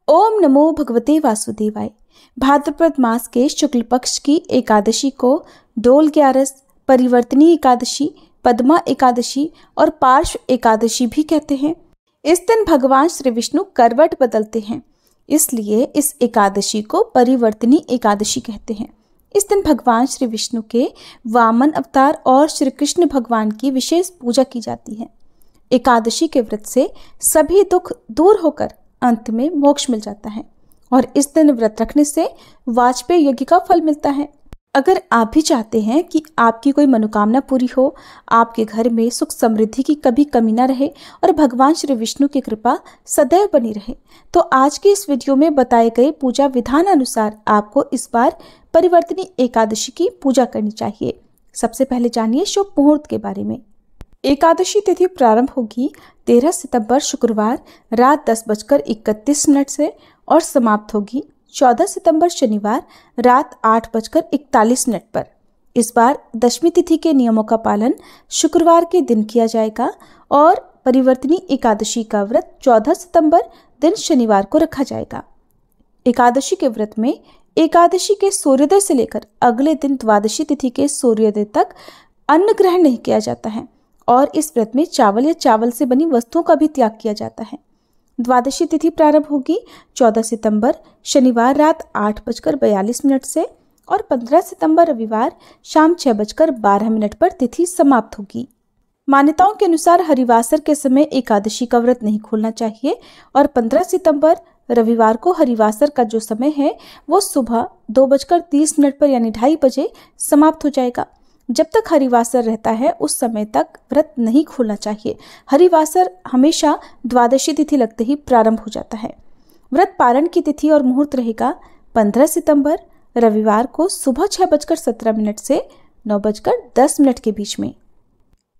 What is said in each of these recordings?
ओम नमो भगवते वासुदेवाय। भाद्रपद मास के शुक्ल पक्ष की एकादशी को डोल ग्यारस, परिवर्तनी एकादशी, पद्मा एकादशी और पार्श्व एकादशी भी कहते हैं। इस दिन भगवान श्री विष्णु करवट बदलते हैं, इसलिए इस एकादशी को परिवर्तनी एकादशी कहते हैं। इस दिन भगवान श्री विष्णु के वामन अवतार और श्री कृष्ण भगवान की विशेष पूजा की जाती है। एकादशी के व्रत से सभी दुख दूर होकर अंत में मोक्ष मिल जाता है और इस दिन व्रत रखने से वाजपेय यज्ञ का फल मिलता है। अगर आप भी चाहते हैं कि आपकी कोई मनोकामना पूरी हो, आपके घर में सुख समृद्धि की कभी कमी न रहे और भगवान श्री विष्णु की कृपा सदैव बनी रहे, तो आज की इस वीडियो में बताए गए पूजा विधान अनुसार आपको इस बार परिवर्तनी एकादशी की पूजा करनी चाहिए। सबसे पहले जानिए शुभ मुहूर्त के बारे में। एकादशी तिथि प्रारंभ होगी 13 सितंबर शुक्रवार रात 10:31 से और समाप्त होगी 14 सितंबर शनिवार रात 8:41 पर। इस बार दशमी तिथि के नियमों का पालन शुक्रवार के दिन किया जाएगा और परिवर्तनी एकादशी का व्रत 14 सितंबर दिन शनिवार को रखा जाएगा। एकादशी के व्रत में एकादशी के सूर्योदय से लेकर अगले दिन द्वादशी तिथि के सूर्योदय तक अन्न ग्रहण नहीं किया जाता है और इस व्रत में चावल या चावल से बनी वस्तुओं का भी त्याग किया जाता है। द्वादशी तिथि प्रारंभ होगी 14 सितंबर शनिवार रात 8:42 से और 15 सितंबर रविवार शाम 6:12 पर तिथि समाप्त होगी। मान्यताओं के अनुसार हरिवासर के समय एकादशी का व्रत नहीं खोलना चाहिए और 15 सितंबर रविवार को हरिवासर का जो समय है वो सुबह 2:30 पर यानी 2:30 बजे समाप्त हो जाएगा। जब तक हरिवासर रहता है उस समय तक व्रत नहीं खोलना चाहिए। हरिवासर हमेशा द्वादशी तिथि लगते ही प्रारंभ हो जाता है। व्रत पारण की तिथि और मुहूर्त रहेगा 15 सितंबर रविवार को सुबह 6:17 से 9:10 के बीच में।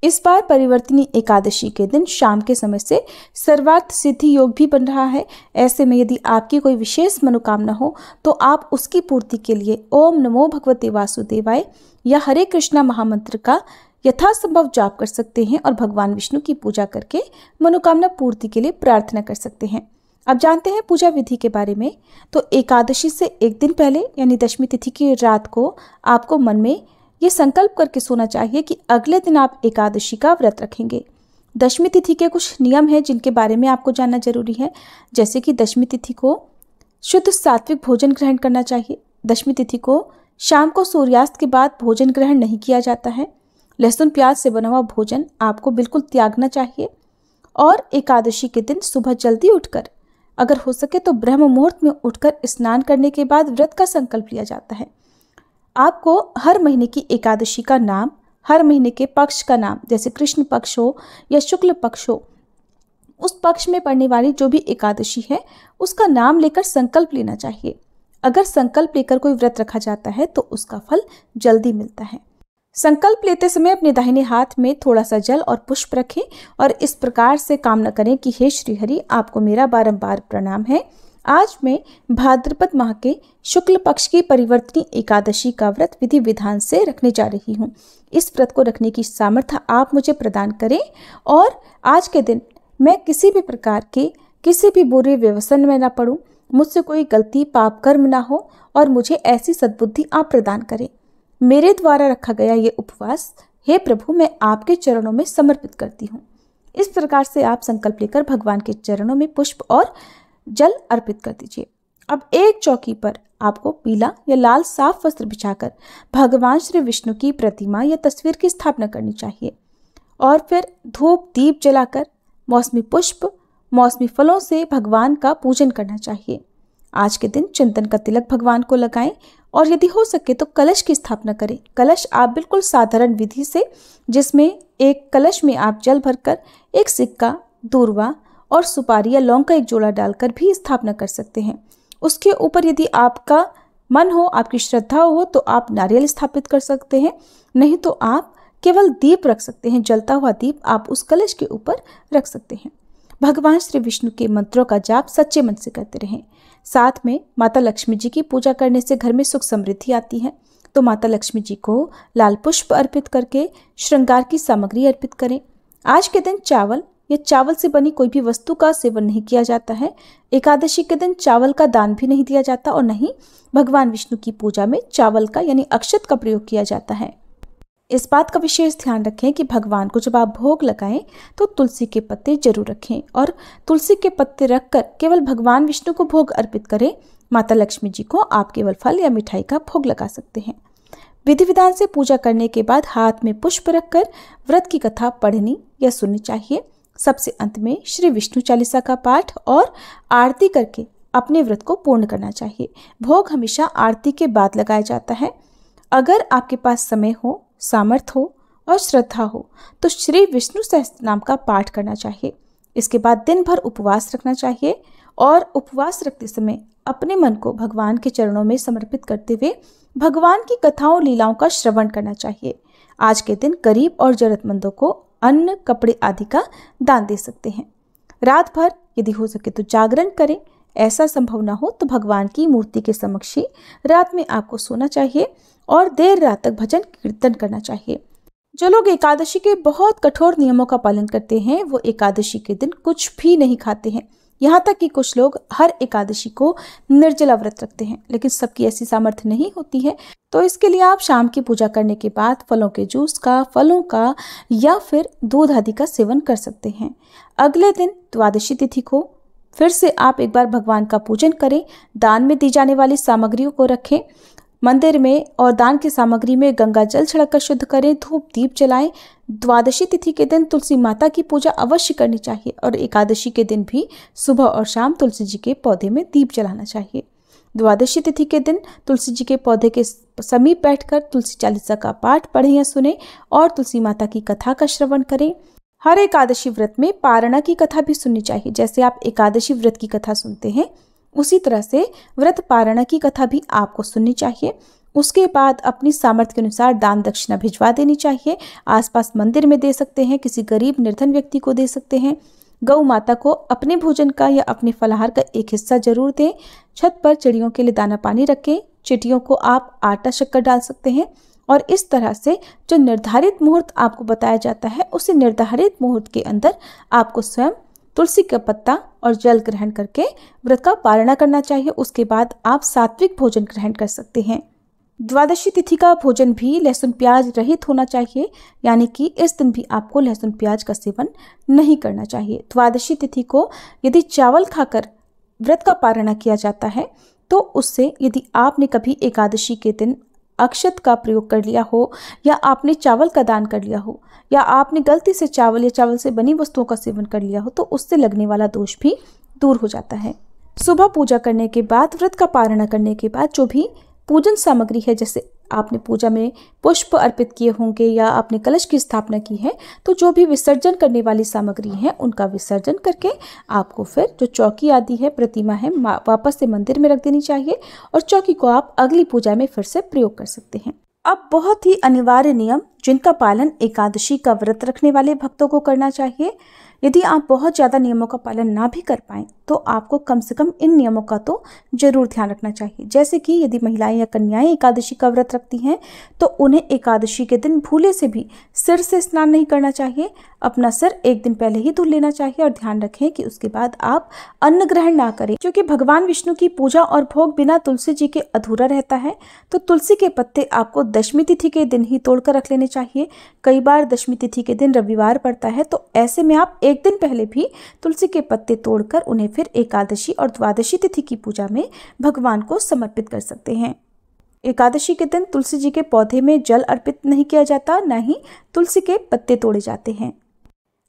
इस बार परिवर्तनी एकादशी के दिन शाम के समय से सर्वार्थ सिद्धि योग भी बन रहा है। ऐसे में यदि आपकी कोई विशेष मनोकामना हो तो आप उसकी पूर्ति के लिए ओम नमो भगवते वासुदेवाय या हरे कृष्णा महामंत्र का यथासंभव जाप कर सकते हैं और भगवान विष्णु की पूजा करके मनोकामना पूर्ति के लिए प्रार्थना कर सकते हैं। अब जानते हैं पूजा विधि के बारे में। तो एकादशी से एक दिन पहले यानी दशमी तिथि की रात को आपको मन में ये संकल्प करके सोना चाहिए कि अगले दिन आप एकादशी का व्रत रखेंगे। दशमी तिथि के कुछ नियम हैं जिनके बारे में आपको जानना जरूरी है, जैसे कि दशमी तिथि को शुद्ध सात्विक भोजन ग्रहण करना चाहिए। दशमी तिथि को शाम को सूर्यास्त के बाद भोजन ग्रहण नहीं किया जाता है। लहसुन प्याज से बना हुआ भोजन आपको बिल्कुल त्यागना चाहिए और एकादशी के दिन सुबह जल्दी उठकर अगर हो सके तो ब्रह्म मुहूर्त में उठकर स्नान करने के बाद व्रत का संकल्प लिया जाता है। आपको हर महीने की एकादशी का नाम, हर महीने के पक्ष का नाम, जैसे कृष्ण पक्ष हो या शुक्ल पक्ष हो, उस पक्ष में पड़ने वाली जो भी एकादशी है उसका नाम लेकर संकल्प लेना चाहिए। अगर संकल्प लेकर कोई व्रत रखा जाता है तो उसका फल जल्दी मिलता है। संकल्प लेते समय अपने दाहिने हाथ में थोड़ा सा जल और पुष्प रखें और इस प्रकार से कामना करें कि हे श्री हरि, आपको मेरा बारंबार प्रणाम है। आज मैं भाद्रपद माह के शुक्ल पक्ष की परिवर्तनी एकादशी का व्रत विधि विधान से रखने जा रही हूँ। इस व्रत को रखने की सामर्थ्य आप मुझे प्रदान करें और आज के दिन मैं किसी भी प्रकार के किसी भी बुरे व्यसन में ना पड़ूं, मुझसे कोई गलती पाप कर्म ना हो और मुझे ऐसी सद्बुद्धि आप प्रदान करें। मेरे द्वारा रखा गया ये उपवास हे प्रभु मैं आपके चरणों में समर्पित करती हूँ। इस प्रकार से आप संकल्प लेकर भगवान के चरणों में पुष्प और जल अर्पित कर दीजिए। अब एक चौकी पर आपको पीला या लाल साफ वस्त्र बिछाकर भगवान श्री विष्णु की प्रतिमा या तस्वीर की स्थापना करनी चाहिए और फिर धूप दीप जलाकर मौसमी पुष्प मौसमी फलों से भगवान का पूजन करना चाहिए। आज के दिन चंदन का तिलक भगवान को लगाएं और यदि हो सके तो कलश की स्थापना करें। कलश आप बिल्कुल साधारण विधि से, जिसमें एक कलश में आप जल भरकर एक सिक्का, दूर्वा और सुपारी या लौंग का एक जोड़ा डालकर भी स्थापना कर सकते हैं। उसके ऊपर यदि आपका मन हो, आपकी श्रद्धा हो तो आप नारियल स्थापित कर सकते हैं, नहीं तो आप केवल दीप रख सकते हैं। जलता हुआ दीप आप उस कलश के ऊपर रख सकते हैं। भगवान श्री विष्णु के मंत्रों का जाप सच्चे मन से करते रहें। साथ में माता लक्ष्मी जी की पूजा करने से घर में सुख समृद्धि आती है, तो माता लक्ष्मी जी को लाल पुष्प अर्पित करके श्रृंगार की सामग्री अर्पित करें। आज के दिन चावल या चावल से बनी कोई भी वस्तु का सेवन नहीं किया जाता है। एकादशी के दिन चावल का दान भी नहीं दिया जाता और नहीं भगवान विष्णु की पूजा में चावल का यानी अक्षत का प्रयोग किया जाता है। इस बात का विशेष ध्यान रखें कि भगवान को जब आप भोग लगाएं तो तुलसी के पत्ते जरूर रखें और तुलसी के पत्ते रखकर केवल भगवान विष्णु को भोग अर्पित करें। माता लक्ष्मी जी को आप केवल फल या मिठाई का भोग लगा सकते हैं। विधि विधान से पूजा करने के बाद हाथ में पुष्प रखकर व्रत की कथा पढ़नी या सुननी चाहिए। सबसे अंत में श्री विष्णु चालीसा का पाठ और आरती करके अपने व्रत को पूर्ण करना चाहिए। भोग हमेशा आरती के बाद लगाया जाता है। अगर आपके पास समय हो, सामर्थ्य हो और श्रद्धा हो तो श्री विष्णु सहस्त्र नाम का पाठ करना चाहिए। इसके बाद दिन भर उपवास रखना चाहिए और उपवास रखते समय अपने मन को भगवान के चरणों में समर्पित करते हुए भगवान की कथाओं लीलाओं का श्रवण करना चाहिए। आज के दिन गरीब और जरूरतमंदों को अन्न, कपड़े आदि का दान दे सकते हैं। रात भर यदि हो सके तो जागरण करें। ऐसा संभव ना हो तो भगवान की मूर्ति के समक्ष ही रात में आपको सोना चाहिए और देर रात तक भजन कीर्तन करना चाहिए। जो लोग एकादशी के बहुत कठोर नियमों का पालन करते हैं वो एकादशी के दिन कुछ भी नहीं खाते हैं। यहाँ तक कि कुछ लोग हर एकादशी को निर्जला व्रत रखते हैं, लेकिन सबकी ऐसी सामर्थ्य नहीं होती है। तो इसके लिए आप शाम की पूजा करने के बाद फलों के जूस का, फलों का या फिर दूध आदि का सेवन कर सकते हैं। अगले दिन द्वादशी तिथि को फिर से आप एक बार भगवान का पूजन करें। दान में दी जाने वाली सामग्रियों को रखें मंदिर में और दान की सामग्री में गंगा जल छिड़ककर शुद्ध करें। धूप दीप जलाएं। द्वादशी तिथि के दिन तुलसी माता की पूजा अवश्य करनी चाहिए और एकादशी के दिन भी सुबह और शाम तुलसी जी के पौधे में दीप जलाना चाहिए। द्वादशी तिथि के दिन तुलसी जी के पौधे के समीप बैठकर तुलसी चालीसा का पाठ पढ़ें या सुने और तुलसी माता की कथा का श्रवण करें। हर एकादशी व्रत में पारणा की कथा भी सुननी चाहिए। जैसे आप एकादशी व्रत की कथा सुनते हैं उसी तरह से व्रत पारणा की कथा भी आपको सुननी चाहिए। उसके बाद अपनी सामर्थ्य के अनुसार दान दक्षिणा भिजवा देनी चाहिए। आसपास मंदिर में दे सकते हैं, किसी गरीब निर्धन व्यक्ति को दे सकते हैं। गौ माता को अपने भोजन का या अपने फलाहार का एक हिस्सा जरूर दें। छत पर चिड़ियों के लिए दाना पानी रखें। चिड़ियों को आप आटा शक्कर डाल सकते हैं और इस तरह से जो निर्धारित मुहूर्त आपको बताया जाता है उसी निर्धारित मुहूर्त के अंदर आपको स्वयं तुलसी का पत्ता और जल ग्रहण करके व्रत का पारणा करना चाहिए। उसके बाद आप सात्विक भोजन ग्रहण कर सकते हैं। द्वादशी तिथि का भोजन भी लहसुन प्याज रहित होना चाहिए, यानी कि इस दिन भी आपको लहसुन प्याज का सेवन नहीं करना चाहिए। द्वादशी तिथि को यदि चावल खाकर व्रत का पारणा किया जाता है तो उससे यदि आपने कभी एकादशी के दिन अक्षत का प्रयोग कर लिया हो या आपने चावल का दान कर लिया हो या आपने गलती से चावल या चावल से बनी वस्तुओं का सेवन कर लिया हो तो उससे लगने वाला दोष भी दूर हो जाता है। सुबह पूजा करने के बाद, व्रत का पारणा करने के बाद जो भी पूजन सामग्री है, जैसे आपने पूजा में पुष्प अर्पित किए होंगे या आपने कलश की स्थापना की है, तो जो भी विसर्जन करने वाली सामग्री है उनका विसर्जन करके आपको फिर जो चौकी आदि है, प्रतिमा है, वापस से मंदिर में रख देनी चाहिए और चौकी को आप अगली पूजा में फिर से प्रयोग कर सकते हैं। अब बहुत ही अनिवार्य नियम जिनका पालन एकादशी का व्रत रखने वाले भक्तों को करना चाहिए। यदि आप बहुत ज़्यादा नियमों का पालन ना भी कर पाएँ तो आपको कम से कम इन नियमों का तो जरूर ध्यान रखना चाहिए। जैसे कि यदि महिलाएं या कन्याएं एकादशी का व्रत रखती हैं तो उन्हें एकादशी के दिन भूले से भी सिर से स्नान नहीं करना चाहिए। अपना सिर एक दिन पहले ही धुल लेना चाहिए और ध्यान रखें कि उसके बाद आप अन्न ग्रहण ना करें, क्योंकि भगवान विष्णु की पूजा और भोग बिना तुलसी जी के अधूरा रहता है। तो तुलसी के पत्ते आपको दशमी तिथि के दिन ही तोड़कर रख लेने चाहिए। कई बार दशमी तिथि के दिन रविवार पड़ता है, तो ऐसे में आप एक दिन पहले भी तुलसी के पत्ते तोड़कर उन्हें फिर एकादशी और द्वादशी तिथि की पूजा में भगवान को समर्पित कर सकते हैं। एकादशी के दिन तुलसी जी के पौधे में जल अर्पित नहीं किया जाता, न ही तुलसी के पत्ते तोड़े जाते हैं।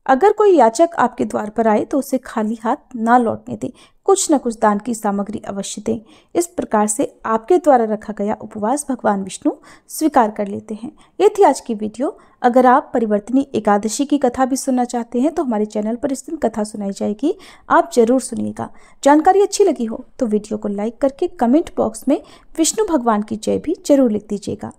अगर कोई याचक आपके द्वार पर आए तो उसे खाली हाथ ना लौटने दें, कुछ न कुछ दान की सामग्री अवश्य दें। इस प्रकार से आपके द्वारा रखा गया उपवास भगवान विष्णु स्वीकार कर लेते हैं। ये थी आज की वीडियो। अगर आप परिवर्तनी एकादशी की कथा भी सुनना चाहते हैं तो हमारे चैनल पर इस दिन कथा सुनाई जाएगी, आप जरूर सुनिएगा। जानकारी अच्छी लगी हो तो वीडियो को लाइक करके कमेंट बॉक्स में विष्णु भगवान की जय भी जरूर लिख दीजिएगा।